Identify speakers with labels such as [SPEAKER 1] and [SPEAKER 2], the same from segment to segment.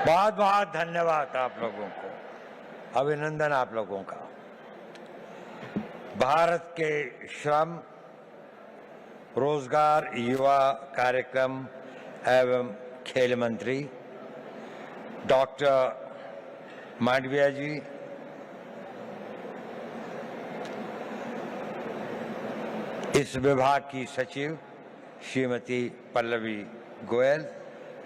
[SPEAKER 1] बहुत बहुत धन्यवाद आप लोगों को, अभिनंदन आप लोगों का। भारत के श्रम, रोजगार, युवा कार्यक्रम एवं खेल मंत्री डॉक्टर मांडविया जी, इस विभाग की सचिव श्रीमती पल्लवी गोयल,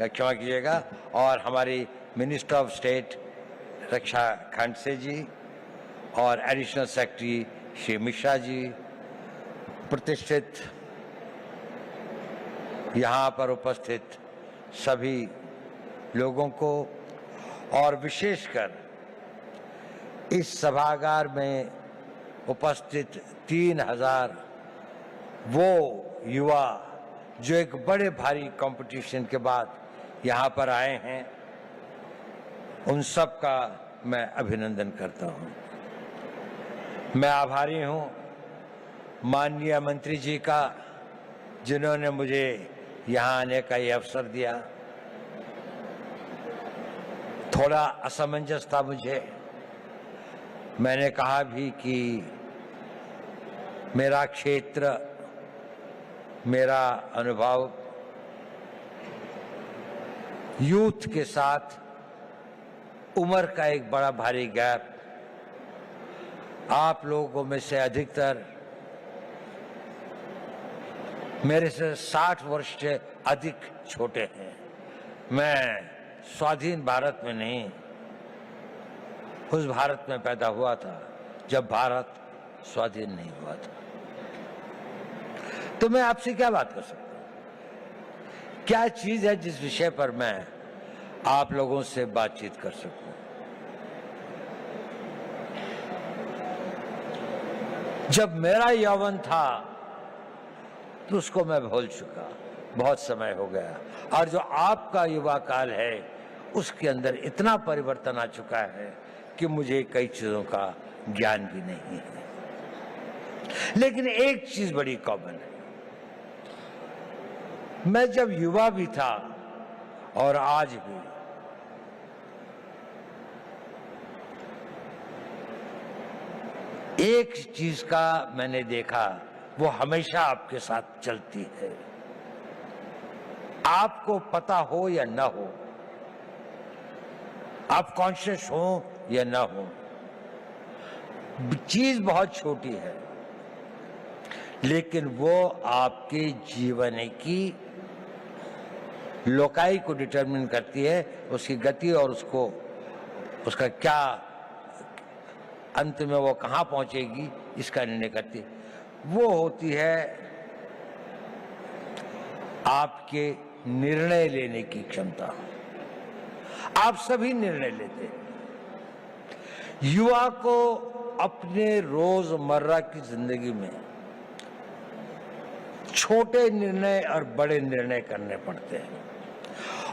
[SPEAKER 1] क्षमा कीजिएगा, और हमारी मिनिस्टर ऑफ स्टेट रक्षा खड़से जी और एडिशनल सेक्रेटरी श्री मिश्रा जी, प्रतिष्ठित यहाँ पर उपस्थित सभी लोगों को, और विशेषकर इस सभागार में उपस्थित 3000 वो युवा जो एक बड़े भारी कंपटीशन के बाद यहाँ पर आए हैं, उन सब का मैं अभिनंदन करता हूँ। मैं आभारी हूँ माननीय मंत्री जी का, जिन्होंने मुझे यहाँ आने का ये अवसर दिया। थोड़ा असमंजस था मुझे, मैंने कहा भी कि मेरा क्षेत्र, मेरा अनुभव यूथ के साथ उम्र का एक बड़ा भारी गैप, आप लोगों में से अधिकतर मेरे से 60 वर्ष से अधिक छोटे हैं। मैं स्वाधीन भारत में नहीं, उस भारत में पैदा हुआ था जब भारत स्वाधीन नहीं हुआ था। तो मैं आपसे क्या बात कर सकता हूं? क्या चीज है जिस विषय पर मैं आप लोगों से बातचीत कर सकूं? जब मेरा यौवन था तो उसको मैं भूल चुका, बहुत समय हो गया, और जो आपका युवा काल है उसके अंदर इतना परिवर्तन आ चुका है कि मुझे कई चीजों का ज्ञान भी नहीं है। लेकिन एक चीज बड़ी कॉमन है, मैं जब युवा भी था और आज भी, एक चीज का मैंने देखा, वो हमेशा आपके साथ चलती है, आपको पता हो या ना हो, आप कॉन्शियस हो या ना हो, चीज बहुत छोटी है, लेकिन वो आपके जीवन की लोकाई को डिटरमिन करती है, उसकी गति और उसका क्या अंत में वो कहां पहुंचेगी इसका निर्णय करती है। वो होती है आपके निर्णय लेने की क्षमता। आप सभी निर्णय लेते हैं। युवा को अपने रोजमर्रा की जिंदगी में छोटे निर्णय और बड़े निर्णय करने पड़ते हैं,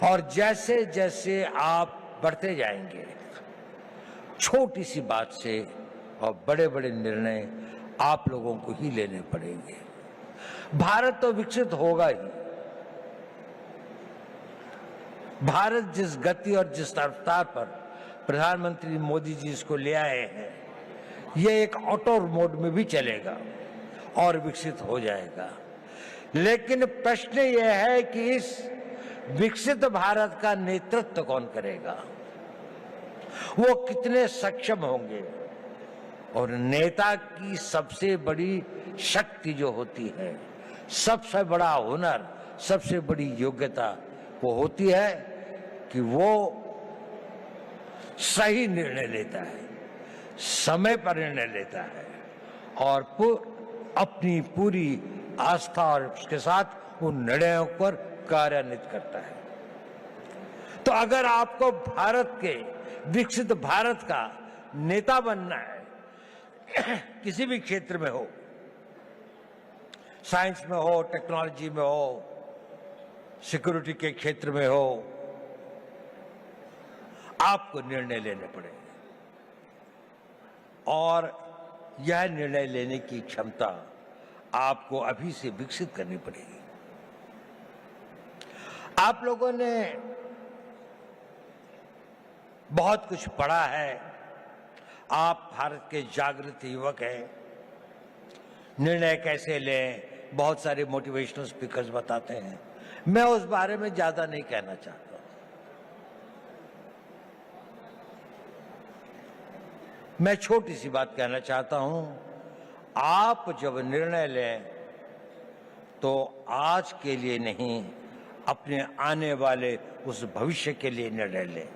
[SPEAKER 1] और जैसे जैसे आप बढ़ते जाएंगे, छोटी सी बात से और बड़े बड़े निर्णय आप लोगों को ही लेने पड़ेंगे। भारत तो विकसित होगा ही। भारत जिस गति और जिस रफ्तार पर प्रधानमंत्री मोदी जी इसको ले आए हैं, ये एक ऑटो मोड में भी चलेगा और विकसित हो जाएगा। लेकिन प्रश्न यह है कि इस विकसित भारत का नेतृत्व कौन करेगा, वो कितने सक्षम होंगे। और नेता की सबसे बड़ी शक्ति जो होती है, सबसे बड़ा हुनर, सबसे बड़ी योग्यता वो होती है कि वो सही निर्णय लेता है, समय पर निर्णय लेता है, और अपनी पूरी आस्था और उसके साथ उन निर्णयों पर कार्यान्वित करता है। तो अगर आपको भारत के विकसित भारत का नेता बनना है, किसी भी क्षेत्र में हो, साइंस में हो, टेक्नोलॉजी में हो, सिक्योरिटी के क्षेत्र में हो, आपको निर्णय लेने पड़ेंगे, और यह निर्णय लेने की क्षमता आपको अभी से विकसित करनी पड़ेगी। आप लोगों ने बहुत कुछ पढ़ा है, आप भारत के जागृत युवक हैं। निर्णय कैसे लें, बहुत सारे मोटिवेशनल स्पीकर्स बताते हैं। मैं उस बारे में ज्यादा नहीं कहना चाहता। मैं छोटी सी बात कहना चाहता हूं, आप जब निर्णय लें तो आज के लिए नहीं, अपने आने वाले उस भविष्य के लिए निर्णय लें।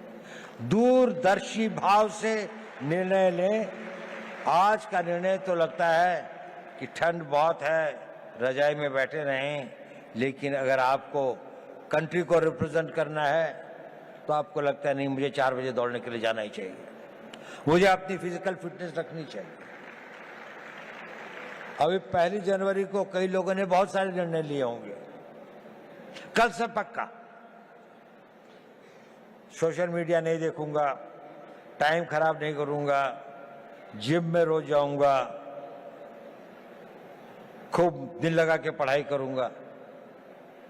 [SPEAKER 1] दूरदर्शी भाव से निर्णय लें। आज का निर्णय तो लगता है कि ठंड बहुत है, रजाई में बैठे रहें, लेकिन अगर आपको कंट्री को रिप्रेजेंट करना है तो आपको लगता है नहीं, मुझे 4 बजे दौड़ने के लिए जाना ही चाहिए, मुझे अपनी फिजिकल फिटनेस रखनी चाहिए। अभी 1 जनवरी को कई लोगों ने बहुत सारे निर्णय लिए होंगे। कल से पक्का सोशल मीडिया नहीं देखूंगा, टाइम खराब नहीं करूंगा, जिम में रोज जाऊंगा, खूब दिल लगा के पढ़ाई करूंगा।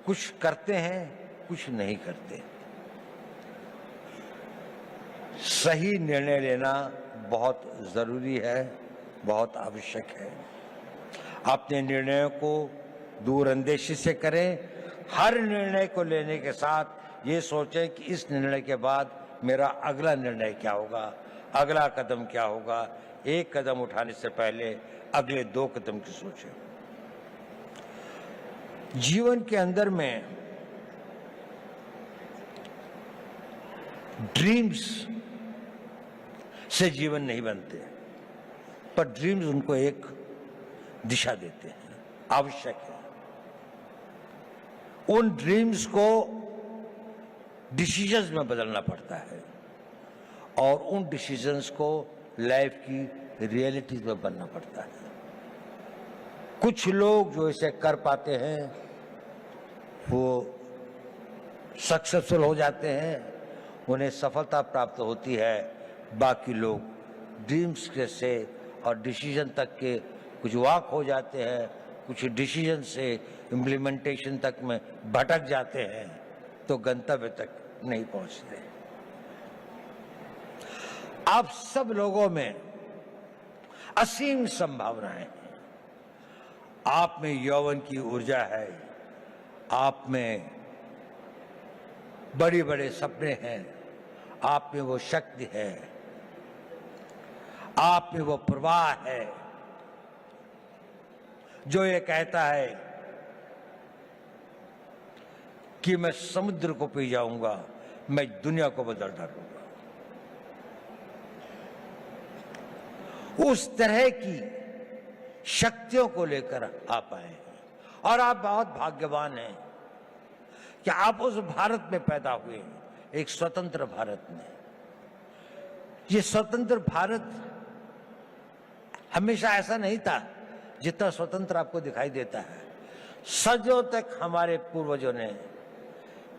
[SPEAKER 1] कुछ करते हैं, कुछ नहीं करते। सही निर्णय लेना बहुत जरूरी है, बहुत आवश्यक है। अपने निर्णयों को दूरअंदेशी से करें। हर निर्णय को लेने के साथ ये सोचें कि इस निर्णय के बाद मेरा अगला निर्णय क्या होगा, अगला कदम क्या होगा। एक कदम उठाने से पहले अगले 2 कदम की सोचें। जीवन के अंदर में ड्रीम्स से जीवन नहीं बनते, पर ड्रीम्स उनको एक दिशा देते हैं, आवश्यक है। उन ड्रीम्स को डिसीजंस में बदलना पड़ता है और उन डिसीजंस को लाइफ की रियलिटीज में बनना पड़ता है। कुछ लोग जो इसे कर पाते हैं वो सक्सेसफुल हो जाते हैं, उन्हें सफलता प्राप्त होती है। बाकी लोग ड्रीम्स के से और डिसीजन तक के कुछ वाक हो जाते हैं, कुछ डिसीजन से इम्प्लीमेंटेशन तक में भटक जाते हैं, तो गंतव्य तक नहीं पहुंचते। आप सब लोगों में असीम संभावनाएं हैं। आप में यौवन की ऊर्जा है, आप में बड़े बड़े सपने हैं, आप में वो शक्ति है, आप में वो प्रवाह है जो ये कहता है कि मैं समुद्र को पी जाऊंगा, मैं दुनिया को बदल डालूंगा। उस तरह की शक्तियों को लेकर आप आए हैं और आप बहुत भाग्यवान हैं कि आप उस भारत में पैदा हुए, एक स्वतंत्र भारत में। ये स्वतंत्र भारत हमेशा ऐसा नहीं था जितना स्वतंत्र आपको दिखाई देता है। सदियों तक हमारे पूर्वजों ने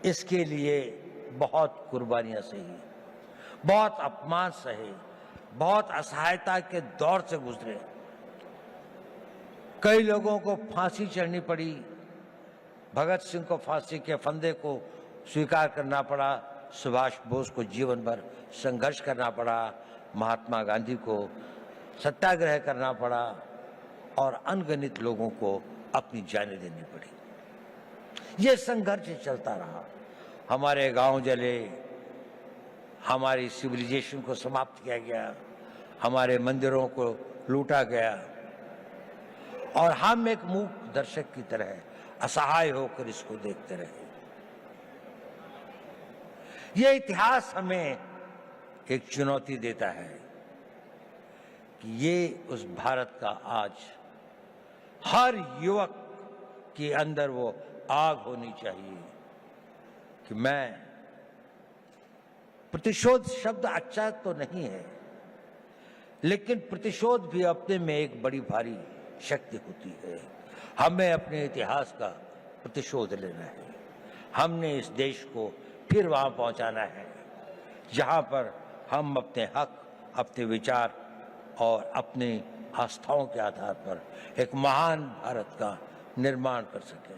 [SPEAKER 1] इसके लिए बहुत कुर्बानियां सही, बहुत अपमान सहे, बहुत असहायता के दौर से गुजरे। कई लोगों को फांसी चढ़नी पड़ी, भगत सिंह को फांसी के फंदे को स्वीकार करना पड़ा, सुभाष बोस को जीवन भर संघर्ष करना पड़ा, महात्मा गांधी को सत्याग्रह करना पड़ा और अनगिनत लोगों को अपनी जानें देनी पड़ी। ये संघर्ष चलता रहा। हमारे गांव जले, हमारी सिविलाइजेशन को समाप्त किया गया, हमारे मंदिरों को लूटा गया और हम एक मूक दर्शक की तरह असहाय होकर इसको देखते रहे। ये इतिहास हमें एक चुनौती देता है कि ये उस भारत का आज हर युवक के अंदर वो आग होनी चाहिए कि मैं, प्रतिशोध शब्द अच्छा तो नहीं है, लेकिन प्रतिशोध भी अपने में एक बड़ी भारी शक्ति होती है। हमें अपने इतिहास का प्रतिशोध लेना है। हमने इस देश को फिर वहां पहुंचाना है जहां पर हम अपने हक, अपने विचार और अपनी आस्थाओं के आधार पर एक महान भारत का निर्माण कर सकें।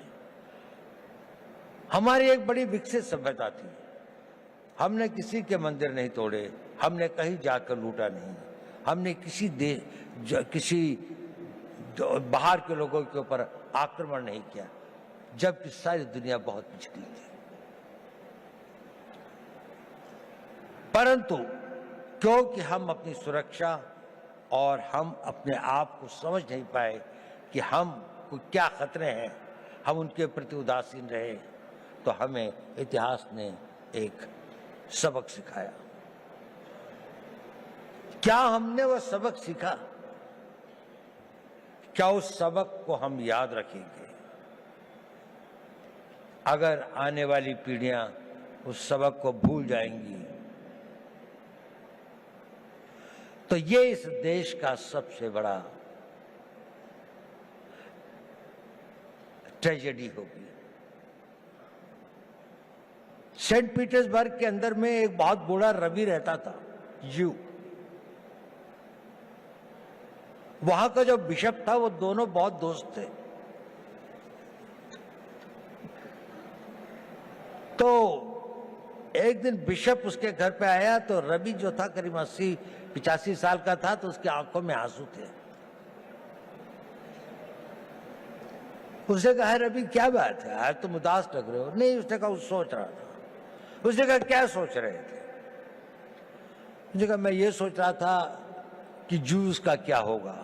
[SPEAKER 1] हमारी एक बड़ी विकसित सभ्यता थी, हमने किसी के मंदिर नहीं तोड़े, हमने कहीं जाकर लूटा नहीं, हमने किसी बाहर के लोगों के ऊपर आक्रमण नहीं किया, जबकि सारी दुनिया बहुत पिछड़ी थी। परंतु क्योंकि हम अपनी सुरक्षा और हम अपने आप को समझ नहीं पाए कि हम को क्या खतरे हैं, हम उनके प्रति उदासीन रहे, तो हमें इतिहास ने एक सबक सिखाया। क्या हमने वह सबक सीखा? क्या उस सबक को हम याद रखेंगे? अगर आने वाली पीढ़ियां उस सबक को भूल जाएंगी तो ये इस देश का सबसे बड़ा ट्रेजेडी होगी। सेंट पीटर्सबर्ग के अंदर में एक बहुत बूढ़ा रवि रहता था, यू। वहां का जो बिशप था वो दोनों बहुत दोस्त थे। तो एक दिन बिशप उसके घर पे आया तो रवि जो था करीब 80-85 साल का था, तो उसकी आंखों में आंसू थे। उसने कहा, रवि क्या बात है, आज तुम उदास लग रहे हो? नहीं, उसने कहा सोच रहा था। उसने कहा क्या सोच रहे थे? उसने कहा मैं ये सोच रहा था कि जूस का क्या होगा।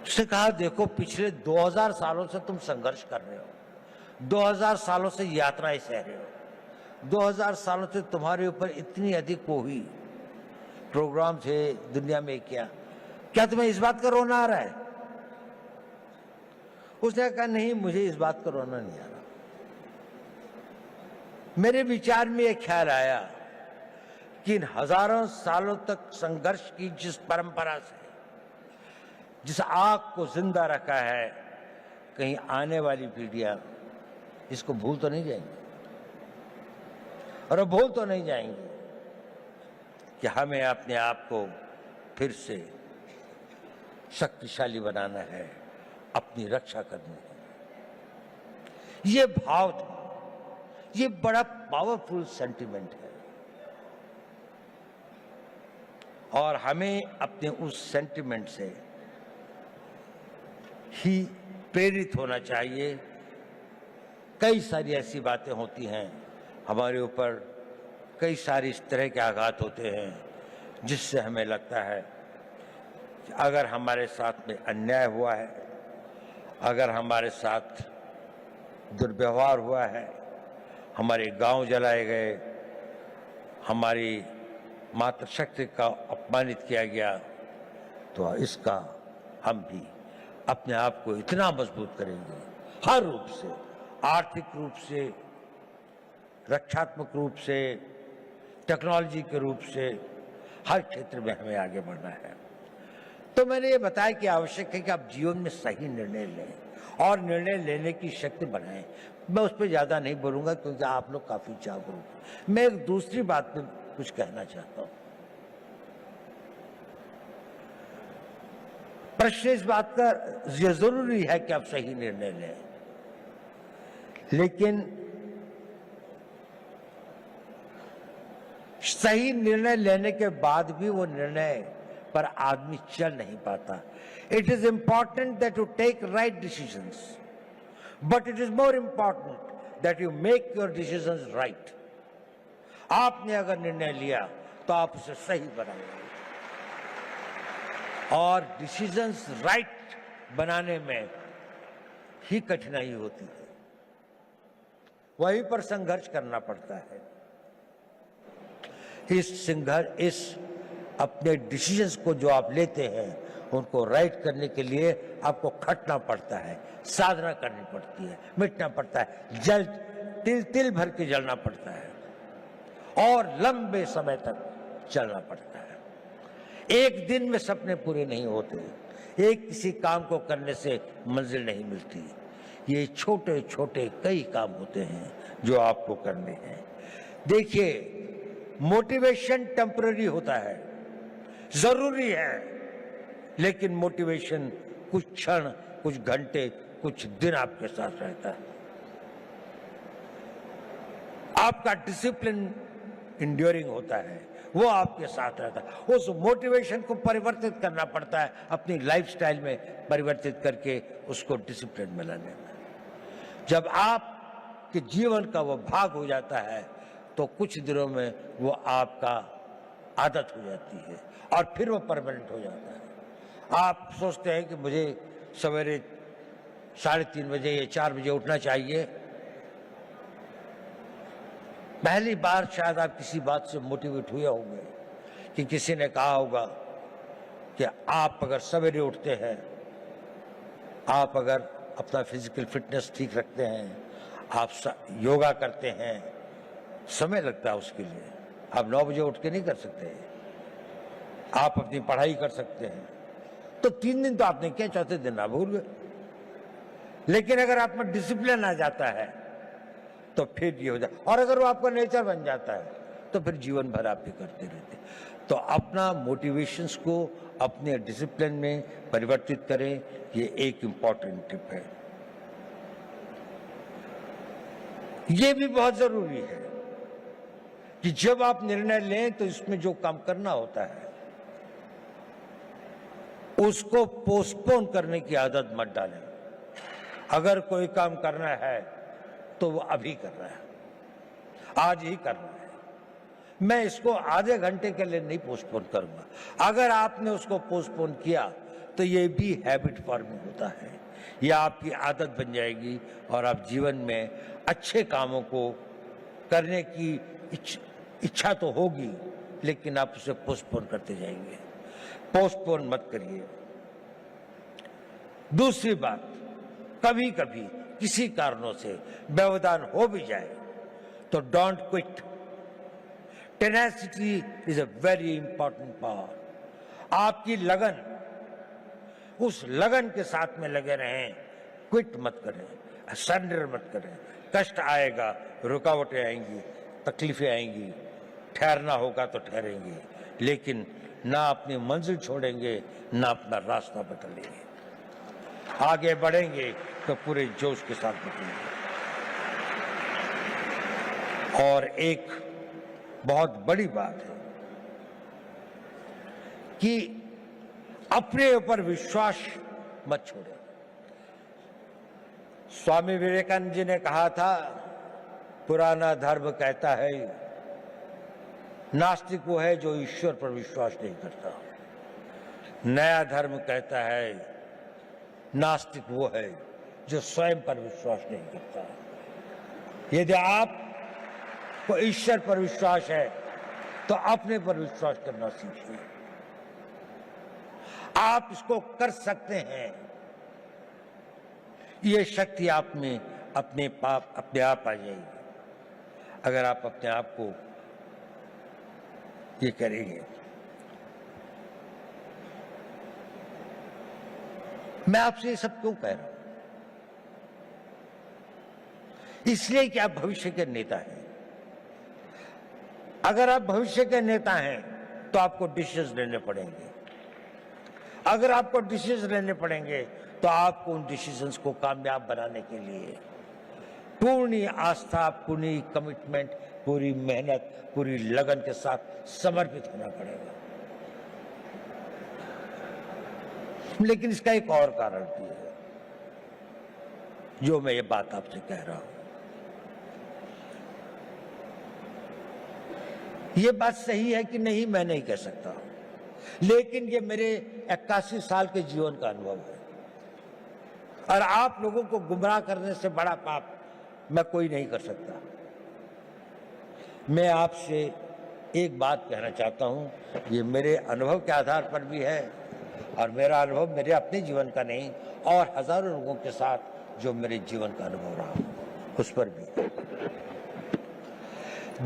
[SPEAKER 1] उसने कहा देखो पिछले 2000 सालों से तुम संघर्ष कर रहे हो, 2000 सालों से यात्राएं सह रहे हो, 2000 सालों से तुम्हारे ऊपर इतनी अधिक वो हुई प्रोग्राम थे दुनिया में, क्या तुम्हें इस बात का रोना आ रहा है? उसने कहा नहीं, मुझे इस बात का रोना नहीं आ रहा। मेरे विचार में एक ख्याल आया कि इन हजारों सालों तक संघर्ष की जिस परंपरा से जिस आग को जिंदा रखा है, कहीं आने वाली पीढ़ियां इसको भूल तो नहीं जाएंगी, और भूल तो नहीं जाएंगे कि हमें अपने आप को फिर से शक्तिशाली बनाना है, अपनी रक्षा करनी है। ये भाव था, ये बड़ा पावरफुल सेंटिमेंट है, और हमें अपने उस सेंटिमेंट से ही प्रेरित होना चाहिए। कई सारी ऐसी बातें होती हैं हमारे ऊपर, कई सारे इस तरह के आघात होते हैं जिससे हमें लगता है कि अगर हमारे साथ में अन्याय हुआ है, अगर हमारे साथ दुर्व्यवहार हुआ है, हमारे गांव जलाए गए, हमारी मातृशक्ति का अपमानित किया गया, तो इसका हम भी अपने आप को इतना मजबूत करेंगे, हर रूप से, आर्थिक रूप से, रक्षात्मक रूप से, टेक्नोलॉजी के रूप से, हर क्षेत्र में हमें आगे बढ़ना है। तो मैंने ये बताया कि आवश्यक है कि आप जीवन में सही निर्णय लें और निर्णय लेने की शक्ति बनाएं। मैं उस पर ज्यादा नहीं बोलूंगा क्योंकि आप लोग काफी जागरूक हैं। मैं एक दूसरी बात पे कुछ कहना चाहता हूं। प्रश्न इस बात का ये जरूरी है कि आप सही निर्णय लें, लेकिन सही निर्णय लेने के बाद भी वो निर्णय पर आदमी चल नहीं पाता। It is important that you take right decisions, but it is more important that you make your decisions right. आपने अगर निर्णय लिया तो आप उसे सही बनाएंगे, और डिसीजंस राइट बनाने में ही कठिनाई होती है, वहीं पर संघर्ष करना पड़ता है। इस अपने डिसीजंस को जो आप लेते हैं उनको राइट करने के लिए आपको खटना पड़ता है, साधना करनी पड़ती है, मिटना पड़ता है, जल तिल तिल भर के जलना पड़ता है, और लंबे समय तक चलना पड़ता है। एक दिन में सपने पूरे नहीं होते, एक किसी काम को करने से मंजिल नहीं मिलती। ये छोटे छोटे कई काम होते हैं जो आपको करने हैं। देखिए, मोटिवेशन टेम्पररी होता है, जरूरी है, लेकिन मोटिवेशन कुछ क्षण, कुछ घंटे, कुछ दिन आपके साथ रहता है। आपका डिसिप्लिन इंड्योरिंग होता है, वो आपके साथ रहता है। उस मोटिवेशन को परिवर्तित करना पड़ता है, अपनी लाइफस्टाइल में परिवर्तित करके उसको डिसिप्लिन में लाने में। जब आपके जीवन का वो भाग हो जाता है तो कुछ दिनों में वो आपका आदत हो जाती है और फिर वो परमानेंट हो जाता है। आप सोचते हैं कि मुझे सवेरे 3:30 बजे या 4 बजे उठना चाहिए। पहली बार शायद आप किसी बात से मोटिवेट हुए होंगे कि किसी ने कहा होगा कि आप अगर सवेरे उठते हैं, आप अगर अपना फिजिकल फिटनेस ठीक रखते हैं, आप योगा करते हैं, समय लगता है उसके लिए। आप 9 बजे उठ के नहीं कर सकते। आप अपनी पढ़ाई कर सकते हैं। तो 3 दिन तो आपने किया, चौथे दिन आप भूल गए। लेकिन अगर आप में डिसिप्लिन आ जाता है तो फिर ये हो जाए, और अगर वो आपका नेचर बन जाता है तो फिर जीवन भर आप भी करते रहते। तो अपना मोटिवेशंस को अपने डिसिप्लिन में परिवर्तित करें, ये एक इंपॉर्टेंट टिप है। ये भी बहुत जरूरी है कि जब आप निर्णय लें तो इसमें जो काम करना होता है उसको पोस्टपोन करने की आदत मत डालें। अगर कोई काम करना है तो वो अभी करना है, आज ही करना है। मैं इसको आधे घंटे के लिए नहीं पोस्टपोन करूंगा। अगर आपने उसको पोस्टपोन किया तो ये भी हैबिट फॉर्मिंग होता है, ये आपकी आदत बन जाएगी और आप जीवन में अच्छे कामों को करने की इच्छा तो होगी, लेकिन आप उसे पोस्टपोन करते जाएंगे। पोस्टपोन मत करिए। दूसरी बात, कभी कभी किसी कारणों से व्यवधान हो भी जाए तो don't quit. Tenacity is a very important power. आपकी लगन, उस लगन के साथ में लगे रहें, क्विट मत करें, सरेंडर मत करें। कष्ट आएगा, रुकावटें आएंगी, तकलीफें आएंगी, ठहरना होगा तो ठहरेंगे, लेकिन ना अपनी मंजिल छोड़ेंगे, ना अपना रास्ता बदलेंगे। आगे बढ़ेंगे तो पूरे जोश के साथ बढ़ेंगे। और एक बहुत बड़ी बात है कि अपने ऊपर विश्वास मत छोड़ें। स्वामी विवेकानंद जी ने कहा था, पुराना धर्म कहता है नास्तिक वो है जो ईश्वर पर विश्वास नहीं करता। नया धर्म कहता है नास्तिक वो है जो स्वयं पर विश्वास नहीं करता। यदि आप को ईश्वर पर विश्वास है तो अपने पर विश्वास करना सीखिए। आप इसको कर सकते हैं। ये शक्ति आप में अपने आप आ जाएगी अगर आप अपने आप को ये करेंगे। मैं आपसे ये सब क्यों कह रहा हूं? इसलिए कि आप भविष्य के नेता हैं। अगर आप भविष्य के नेता हैं तो आपको डिसीजन लेने पड़ेंगे। अगर आपको डिसीजन लेने पड़ेंगे तो आपको उन डिसीजंस को कामयाब बनाने के लिए पूर्ण आस्था, पूरी कमिटमेंट, पूरी मेहनत, पूरी लगन के साथ समर्पित होना पड़ेगा। लेकिन इसका एक और कारण भी है जो मैं ये बात आपसे कह रहा हूं। ये बात सही है कि नहीं मैं नहीं कह सकता, लेकिन ये मेरे 81 साल के जीवन का अनुभव है। और आप लोगों को गुमराह करने से बड़ा पाप मैं कोई नहीं कर सकता। मैं आपसे एक बात कहना चाहता हूं, ये मेरे अनुभव के आधार पर भी है और मेरा अनुभव मेरे अपने जीवन का नहीं और हजारों लोगों के साथ जो मेरे जीवन का अनुभव रहा उस पर भी।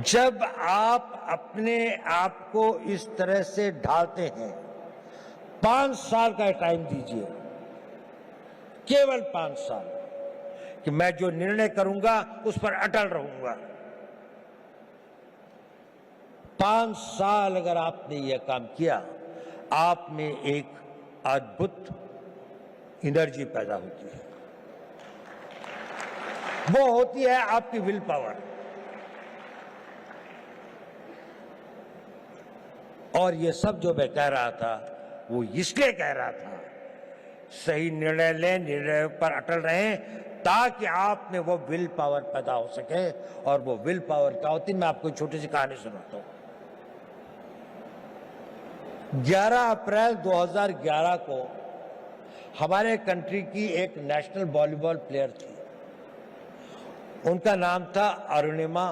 [SPEAKER 1] जब आप अपने आप को इस तरह से ढालते हैं, 5 साल का टाइम दीजिए, केवल 5 साल, कि मैं जो निर्णय करूंगा उस पर अटल रहूंगा। 5 साल अगर आपने यह काम किया, आप में एक अद्भुत एनर्जी पैदा होती है। वो होती है आपकी विल पावर। और ये सब जो मैं कह रहा था वो इसलिए कह रहा था, सही निर्णय लें, निर्णय पर अटल रहें, ताकि आप में वो विल पावर पैदा हो सके। और वो विल पावर क्या होती है, मैं आपको छोटी सी कहानी सुनाता हूँ। 11 अप्रैल 2011 को हमारे कंट्री की एक नेशनल वॉलीबॉल प्लेयर थी, उनका नाम था अरुणिमा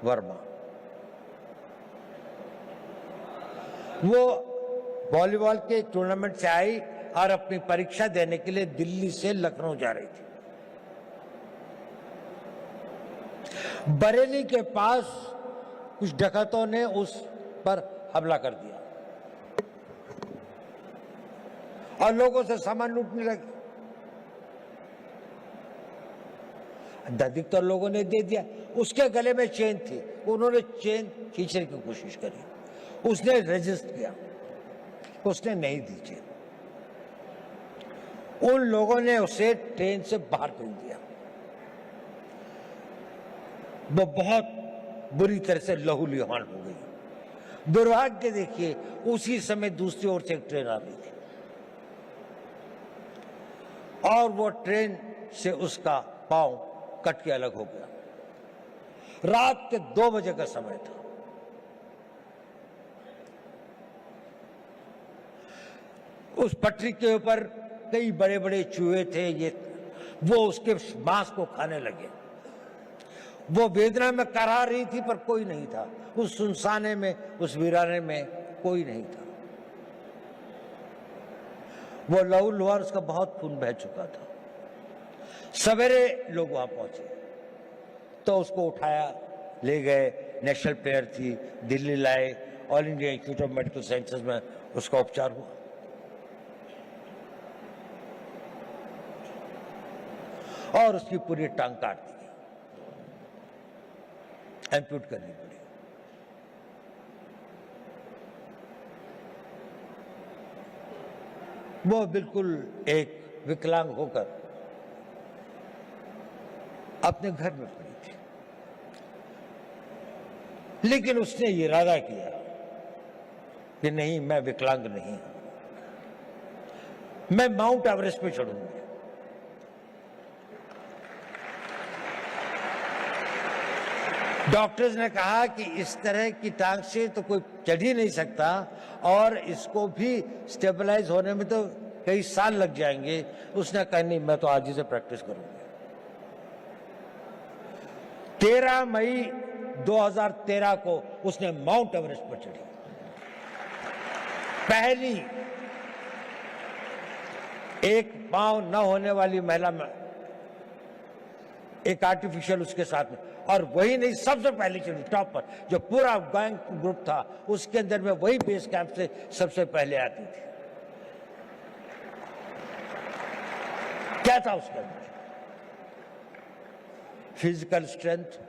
[SPEAKER 1] वर्मा। वो वॉलीबॉल के टूर्नामेंट से आई और अपनी परीक्षा देने के लिए दिल्ली से लखनऊ जा रही थी। बरेली के पास कुछ डकैतों ने उस पर हमला कर दिया और लोगों से सामान लूटने लगे। अधिकतर लोगों ने दे दिया। उसके गले में चेन थी, उन्होंने चेन खींचने की कोशिश करी, उसने रेजिस्ट किया, उसने नहीं दी चेन। उन लोगों ने उसे ट्रेन से बाहर फेंक दिया। वो बहुत बुरी तरह से लहूलुहान हो गई। दुर्भाग्य देखिए, उसी समय दूसरी ओर से एक ट्रेन आ रही थी और वो ट्रेन से उसका पांव कट के अलग हो गया। रात के 2 बजे का समय था। उस पटरी के ऊपर कई बड़े बड़े चूहे थे, वो उसके मांस को खाने लगे। वो वेदना में कराह रही थी पर कोई नहीं था। उस सुनसाने में, उस वीराने में कोई नहीं था। वो लहूलुहान, उसका बहुत खून बह चुका था। सवेरे लोग वहां पहुंचे तो उसको उठाया, ले गए, नेशनल प्लेयर थी, दिल्ली लाए, all India institute of medical sciences में उसका उपचार हुआ। और उसकी पूरी टांग काट दी, एम्प्यूट करनी पड़ी। वो बिल्कुल एक विकलांग होकर अपने घर में पड़ी थी, लेकिन उसने ये इरादा किया कि नहीं, मैं विकलांग नहीं हूं, मैं माउंट एवरेस्ट पे चढ़ूंगी। डॉक्टर्स ने कहा कि इस तरह की टांग से तो कोई चढ़ ही नहीं सकता और इसको भी स्टेबलाइज होने में तो कई साल लग जाएंगे। उसने कहा नहीं, मैं तो आज ही से प्रैक्टिस करूंगा। 13 मई 2013 को उसने माउंट एवरेस्ट पर चढ़ी। पहली एक पांव न होने वाली महिला में एक आर्टिफिशियल उसके साथ में, और वही नहीं, सबसे पहले चढ़ी टॉप पर। जो पूरा गैंग ग्रुप था उसके अंदर में वही बेस कैंप से सबसे पहले आती थी। क्या था उसके अंदर? Physical strength,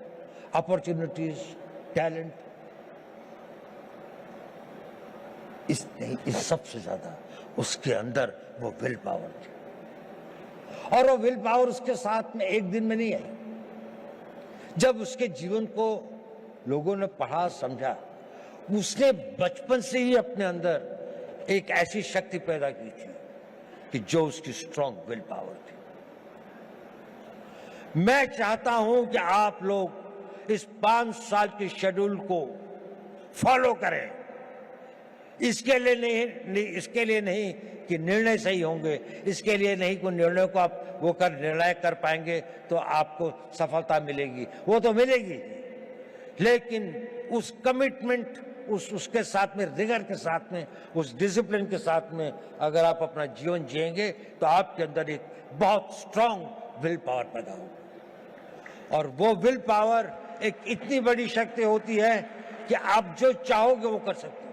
[SPEAKER 1] opportunities, talent. इस सबसे ज्यादा उसके अंदर वो विल पावर थी। और वो विल पावर उसके साथ में एक दिन में नहीं आई। जब उसके जीवन को लोगों ने पढ़ा, समझा, उसने बचपन से ही अपने अंदर एक ऐसी शक्ति पैदा की थी कि जो उसकी स्ट्रॉन्ग विल पावर थी। मैं चाहता हूं कि आप लोग इस 5 साल के शेड्यूल को फॉलो करें। इसके लिए नहीं कि निर्णय सही होंगे, इसके लिए नहीं कि निर्णय को आप निर्णय कर पाएंगे तो आपको सफलता मिलेगी, वो तो मिलेगी, लेकिन उस कमिटमेंट, उसके साथ में, रिगर के साथ में, उस डिसिप्लिन के साथ में अगर आप अपना जीवन जिएंगे तो आपके अंदर एक बहुत स्ट्रांग विल पावर पैदा होगा। और वो विल पावर एक इतनी बड़ी शक्ति होती है कि आप जो चाहोगे वो कर सकते हो।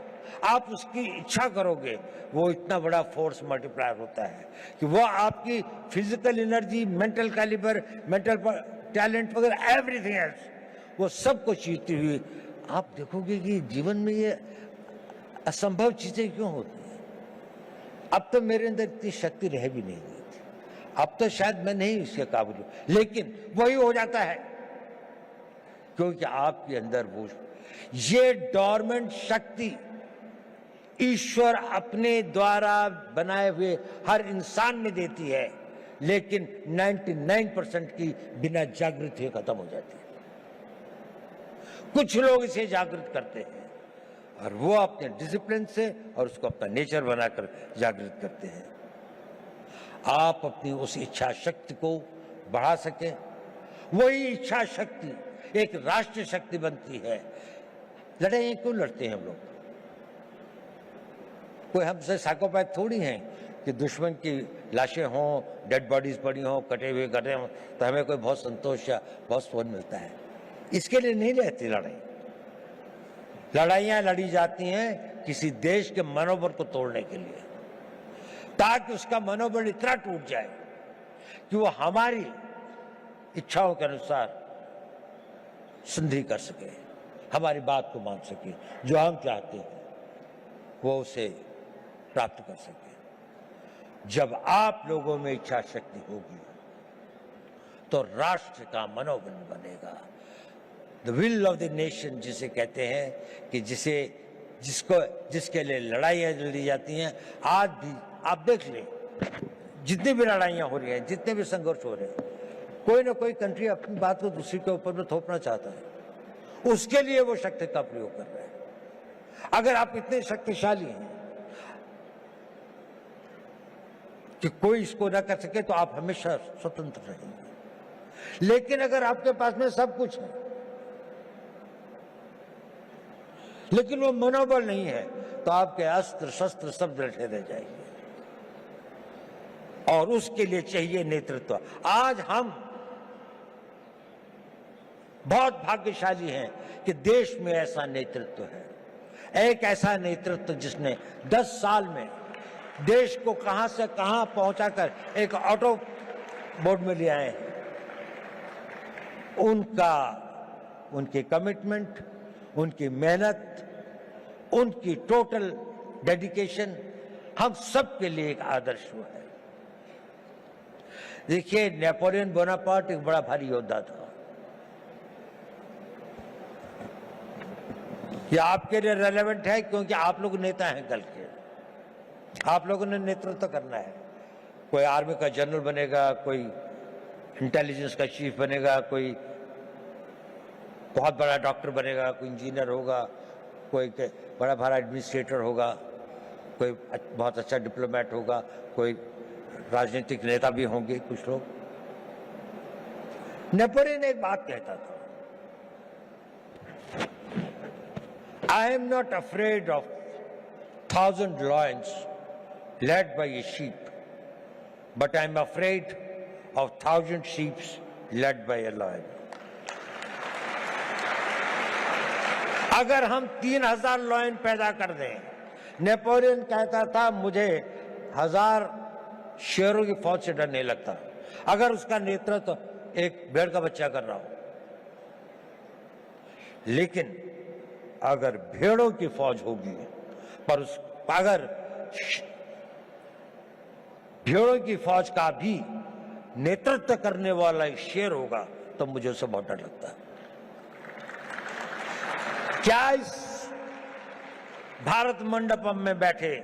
[SPEAKER 1] आप उसकी इच्छा करोगे, वो इतना बड़ा फोर्स मल्टीप्लायर होता है कि वो आपकी physical energy, mental calibre, mental talent वगैरह, एवरीथिंग एल्स, वो सब कुछ जीतती हुई आप देखोगे कि जीवन में ये असंभव चीजें क्यों होती हैं। अब तो मेरे अंदर इतनी शक्ति रह भी नहीं गई थी, अब तो शायद मैं नहीं इसके काबिल हूं, लेकिन वही हो जाता है क्योंकि आपके अंदर वो ये डोरमेंट शक्ति ईश्वर अपने द्वारा बनाए हुए हर इंसान में देती है, लेकिन 99% की बिना जागृत हुए खत्म हो जाती है। कुछ लोग इसे जागृत करते हैं और वो अपने डिसिप्लिन से और उसको अपना नेचर बनाकर जागृत करते हैं। आप अपनी उस इच्छा शक्ति को बढ़ा सकें, वही इच्छा शक्ति एक राष्ट्रीय शक्ति बनती है। लड़ाइयां क्यों लड़ते हैं हम लोग? कोई हमसे साइकोपैथ थोड़ी हैं कि दुश्मन की लाशें हों, डेड बॉडीज पड़ी हों, कटे हुए गटे हों तो हमें कोई बहुत संतोष या बहुत सुकून मिलता है। इसके लिए नहीं रहती लड़ाई। लड़ाइयां लड़ी जाती हैं किसी देश के मनोबल को तोड़ने के लिए, ताकि उसका मनोबल इतना टूट जाए कि वो हमारी इच्छाओं के अनुसार संधि कर सके, हमारी बात को मान सके, जो हम चाहते हैं वो उसे प्राप्त कर सके। जब आप लोगों में इच्छा शक्ति होगी तो राष्ट्र का मनोबल बनेगा। The will of the nation जिसे कहते हैं कि जिसके लिए लड़ाइयां लड़ी जाती हैं। आज भी आप देख लें, जितनी भी लड़ाइयां हो रही हैं, जितने भी संघर्ष हो रहे हैं, कोई ना कोई कंट्री अपनी बात को दूसरी के ऊपर में थोपना चाहता है, उसके लिए वो शक्ति का प्रयोग कर रहे हैं। अगर आप इतने शक्तिशाली हैं कि कोई इसको ना कर सके तो आप हमेशा स्वतंत्र रहेंगे। लेकिन अगर आपके पास में सब कुछ है लेकिन वो मनोबल नहीं है तो आपके अस्त्र शस्त्र सब रटे रह जाएंगे, और उसके लिए चाहिए नेतृत्व। आज हम बहुत भाग्यशाली हैं कि देश में ऐसा नेतृत्व है, एक ऐसा नेतृत्व जिसने 10 साल में देश को कहां से कहां पहुंचाकर एक ऑटो बोर्ड में ले आए हैं। उनकी कमिटमेंट, उनकी मेहनत, उनकी टोटल डेडिकेशन हम सब के लिए एक आदर्श हुआ है। देखिए, नेपोलियन बोनापार्ट एक बड़ा भारी योद्धा था। ये आपके लिए रेलेवेंट है क्योंकि आप लोग नेता हैं कल के, आप लोगों ने नेतृत्व करना है। कोई आर्मी का जनरल बनेगा, कोई इंटेलिजेंस का चीफ बनेगा, कोई बहुत बड़ा डॉक्टर बनेगा, कोई इंजीनियर होगा, कोई बड़ा बड़ा एडमिनिस्ट्रेटर होगा, कोई बहुत अच्छा डिप्लोमेट होगा, कोई राजनीतिक नेता भी होंगे कुछ लोग। नेपोलियन एक बात कहता था, I am not afraid of 1,000 lions led by a sheep, but I am afraid of 1,000 sheep led by a lion. अगर हम 3,000 लॉयन पैदा कर दें, नेपोलियन कहता था मुझे 1,000 शेरों की फौज से डर नहीं लगता अगर उसका नेतृत्व एक भेड़ का बच्चा कर रहा हो। लेकिन अगर भेड़ों की फौज होगी पर अगर भेड़ों की फौज का भी नेतृत्व करने वाला एक शेर होगा तो मुझे उससे बहुत डर लगता है। क्या इस भारत मंडपम में बैठे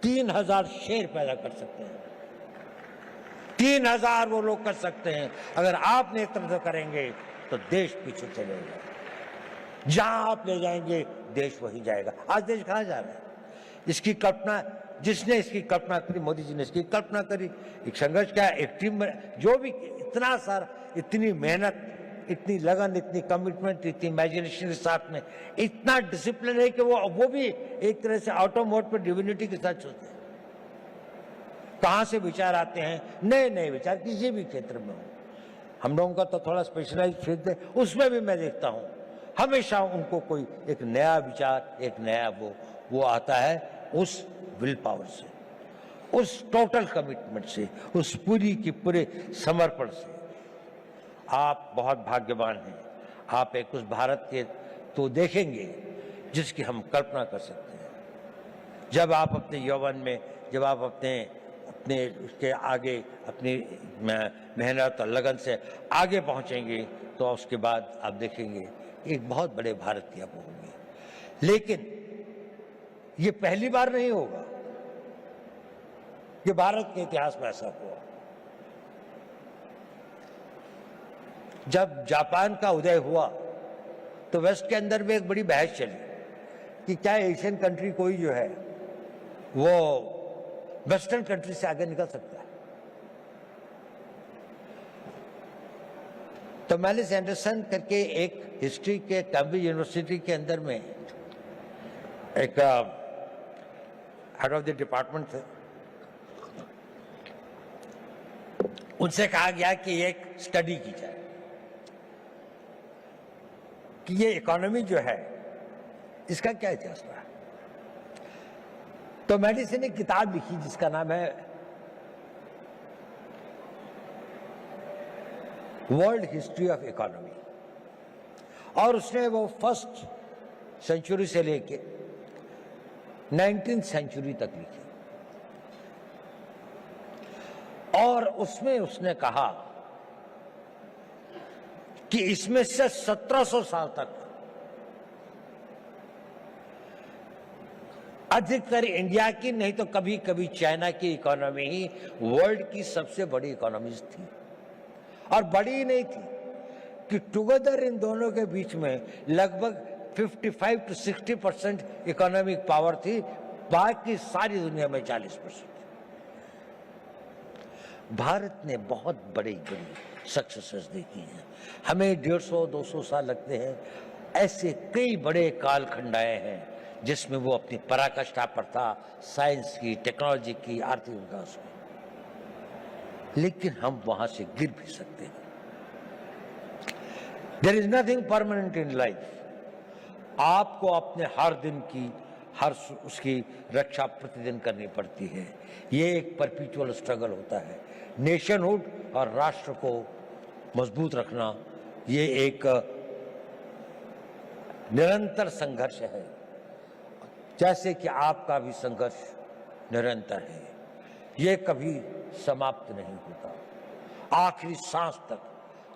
[SPEAKER 1] 3,000 शेर पैदा कर सकते हैं? 3,000 वो लोग कर सकते हैं। अगर आप नेतृत्व करेंगे तो देश पीछे चलेगा, जहां आप ले जाएंगे देश वही जाएगा। आज देश कहां जा रहा है? इसकी कल्पना जिसने इसकी कल्पना करी, मोदी जी ने इसकी कल्पना करी, एक संघर्ष क्या, एक टीम, जो भी इतना सारा, इतनी मेहनत, इतनी लगन, इतनी कमिटमेंट, इतनी इमेजिनेशन के साथ में इतना डिसिप्लिन है कि वो भी एक तरह से ऑटो मोड पर डिविनिटी के साथ चलते हैं। कहां से विचार आते हैं, नए नए विचार किसी भी क्षेत्र में हो। हम लोगों का तो थोड़ा स्पेशलाइज क्षेत्र है, उसमें भी मैं देखता हूं हमेशा उनको कोई एक नया विचार, एक नया वो आता है उस विल पावर से, उस टोटल कमिटमेंट से, उस पूरी की पूरे समर्पण से। आप बहुत भाग्यवान हैं। आप एक उस भारत के तो देखेंगे जिसकी हम कल्पना कर सकते हैं। जब आप अपने यौवन में, जब आप अपने उसके आगे अपनी मेहनत और लगन से आगे पहुंचेंगे तो उसके बाद आप देखेंगे एक बहुत बड़े भारत की आप होंगे। लेकिन ये पहली बार नहीं होगा कि भारत के इतिहास में ऐसा हुआ। जब जापान का उदय हुआ तो वेस्ट के अंदर में एक बड़ी बहस चली कि क्या एशियन कंट्री कोई जो है वो वेस्टर्न कंट्री से आगे निकल सकता है। तो मैलिस एंडरसन करके एक हिस्ट्री के कैम्ब्रिज यूनिवर्सिटी के अंदर में एक हेड ऑफ द डिपार्टमेंट थे, उनसे कहा गया कि एक स्टडी की जाए कि ये इकोनॉमी जो है इसका क्या इतिहास रहा है। तो मैलिस ने किताब लिखी जिसका नाम है वर्ल्ड हिस्ट्री ऑफ इकोनॉमी, और उसने वो फर्स्ट सेंचुरी से लेके 19th सेंचुरी तक लिखी। और उसमें उसने कहा कि इसमें से 1700 साल तक अधिकतर इंडिया की नहीं तो कभी कभी चाइना की इकोनॉमी ही वर्ल्ड की सबसे बड़ी इकोनॉमीज थी। और बड़ी ही नहीं थी कि टुगेदर इन दोनों के बीच में लगभग 55 to 60% इकोनॉमिक पावर थी, बाकी सारी दुनिया में 40%। भारत ने बहुत बड़ी बड़ी सक्सेसेस देखी हैं। हमें 150-200 साल लगते हैं। ऐसे कई बड़े कालखंड आए हैं जिसमें वो अपनी पराकाष्ठा पर था, साइंस की, टेक्नोलॉजी की, आर्थिक विकास की, लेकिन हम वहां से गिर भी सकते हैं। There is nothing permanent in life. आपको अपने हर दिन की उसकी रक्षा प्रतिदिन करनी पड़ती है। ये एक परपेचुअल स्ट्रगल होता है। नेशनहुड और राष्ट्र को मजबूत रखना ये एक निरंतर संघर्ष है, जैसे कि आपका भी संघर्ष निरंतर है। ये कभी समाप्त नहीं होता। आखिरी सांस तक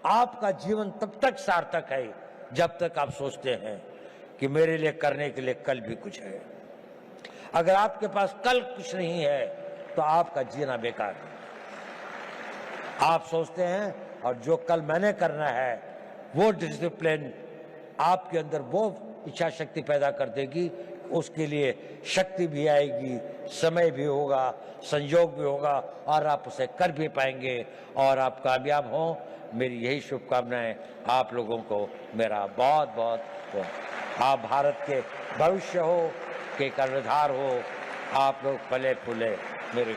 [SPEAKER 1] आपका जीवन तब तक सार्थक है जब तक आप सोचते हैं कि मेरे लिए करने के लिए कल भी कुछ है। अगर आपके पास कल कुछ नहीं है तो आपका जीना बेकार है। आप सोचते हैं और जो कल मैंने करना है वो डिसिप्लिन आपके अंदर वो इच्छा शक्ति पैदा कर देगी। उसके लिए शक्ति भी आएगी, समय भी होगा, संयोग भी होगा और आप उसे कर भी पाएंगे और आप कामयाब हों। मेरी यही शुभकामनाएं आप लोगों को मेरा बहुत बहुत हो। आप भारत के भविष्य हो, के कर्णधार हो, आप लोग फले फूले मेरे